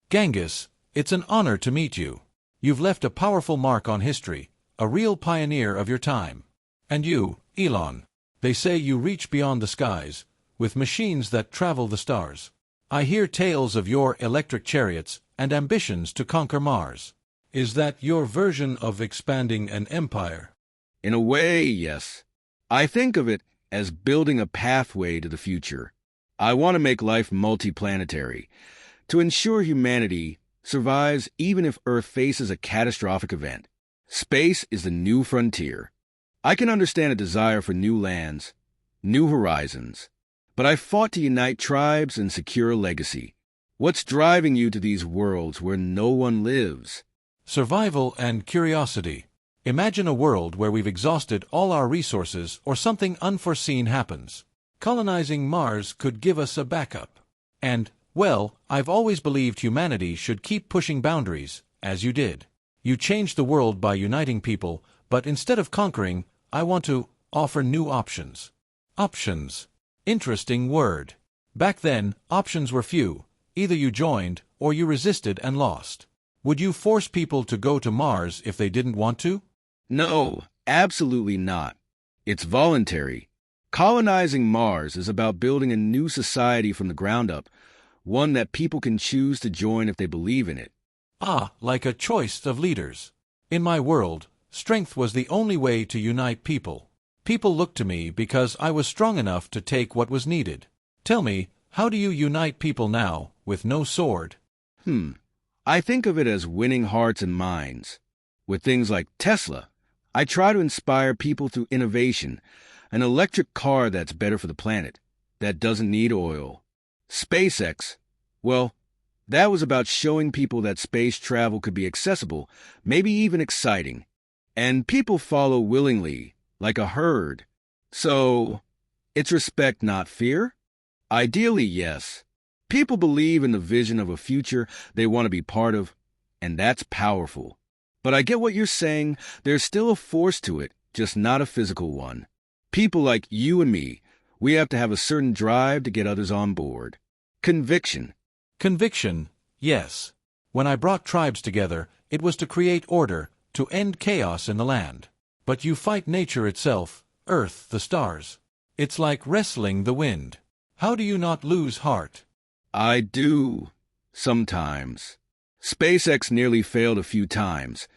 Genghis, it's an honor to meet you. You've left a powerful mark on history, a real pioneer of your time. And you, Elon, they say you reach beyond the skies, with machines that travel the stars. I hear tales of your electric chariots and ambitions to conquer Mars. Is that your version of expanding an empire? In a way, yes. I think of it as building a pathway to the future. I want to make life multiplanetary, to ensure humanity survives even if Earth faces a catastrophic event. Space is the new frontier. I can understand a desire for new lands, new horizons, but I fought to unite tribes and secure a legacy. What's driving you to these worlds where no one lives? Survival and curiosity. Imagine a world where we've exhausted all our resources or something unforeseen happens. Colonizing Mars could give us a backup. And, well, I've always believed humanity should keep pushing boundaries, as you did. You changed the world by uniting people, but instead of conquering, I want to offer new options. Options. Interesting word. Back then, options were few. Either you joined, or you resisted and lost. Would you force people to go to Mars if they didn't want to? No, absolutely not. It's voluntary. Colonizing Mars is about building a new society from the ground up, one that people can choose to join if they believe in it. Ah, like a choice of leaders. In my world, strength was the only way to unite people. People looked to me because I was strong enough to take what was needed. Tell me, how do you unite people now, with no sword? I think of it as winning hearts and minds. With things like Tesla, I try to inspire people through innovation, an electric car that's better for the planet, that doesn't need oil. SpaceX, well, that was about showing people that space travel could be accessible, maybe even exciting. And people follow willingly, like a herd. So, it's respect, not fear? Ideally, yes. People believe in the vision of a future they want to be part of, and that's powerful. But I get what you're saying. There's still a force to it, just not a physical one. People like you and me, we have to have a certain drive to get others on board. Conviction. Conviction, yes. When I brought tribes together, it was to create order, to end chaos in the land. But you fight nature itself, Earth, the stars. It's like wrestling the wind. How do you not lose heart? I do. Sometimes. SpaceX nearly failed a few times.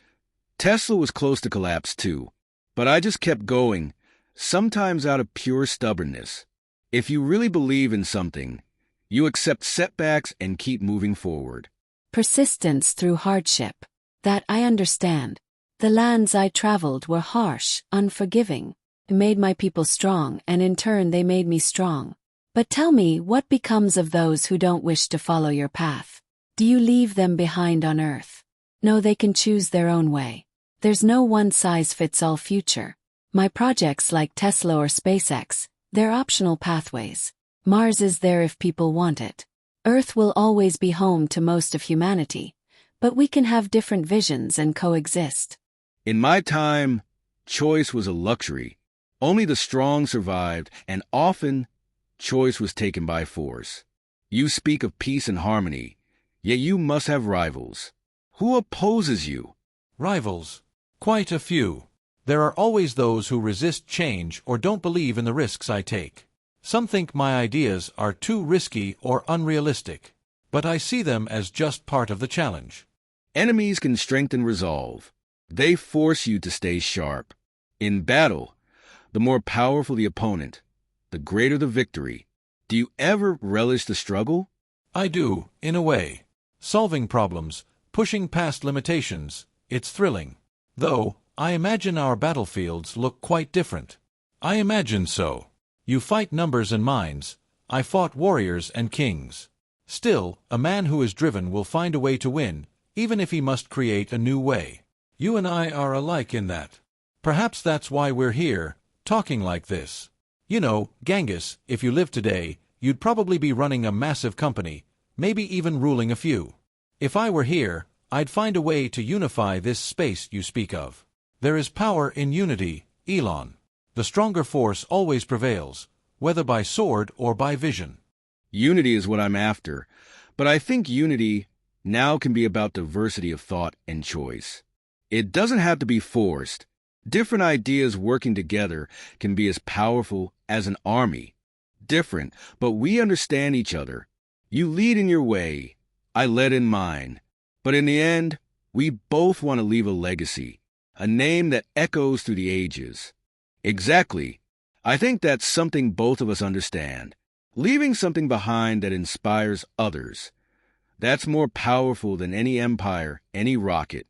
Tesla was close to collapse too. But I just kept going, sometimes out of pure stubbornness. If you really believe in something, you accept setbacks and keep moving forward. Persistence through hardship. That I understand. The lands I traveled were harsh, unforgiving. It made my people strong, and in turn they made me strong. But tell me, what becomes of those who don't wish to follow your path? Do you leave them behind on Earth? No, they can choose their own way. There's no one-size-fits-all future. My projects like Tesla or SpaceX, they're optional pathways. Mars is there if people want it. Earth will always be home to most of humanity, but we can have different visions and coexist. In my time, choice was a luxury. Only the strong survived, and often, choice was taken by force. You speak of peace and harmony, yet you must have rivals. Who opposes you? Rivals. Quite a few. There are always those who resist change or don't believe in the risks I take. Some think my ideas are too risky or unrealistic, but I see them as just part of the challenge. Enemies can strengthen resolve. They force you to stay sharp. In battle, the more powerful the opponent, the greater the victory. Do you ever relish the struggle? I do, in a way. Solving problems, pushing past limitations, it's thrilling. Though, I imagine our battlefields look quite different. I imagine so. You fight numbers and minds. I fought warriors and kings. Still, a man who is driven will find a way to win, even if he must create a new way. You and I are alike in that. Perhaps that's why we're here, talking like this. You know, Genghis, if you lived today, you'd probably be running a massive company, maybe even ruling a few. If I were here, I'd find a way to unify this space you speak of. There is power in unity, Elon. The stronger force always prevails, whether by sword or by vision. Unity is what I'm after, but I think unity now can be about diversity of thought and choice. It doesn't have to be forced. Different ideas working together can be as powerful as an army. Different, but we understand each other. You lead in your way, I led in mine. But in the end, we both want to leave a legacy, a name that echoes through the ages. Exactly. I think that's something both of us understand. Leaving something behind that inspires others. That's more powerful than any empire, any rocket.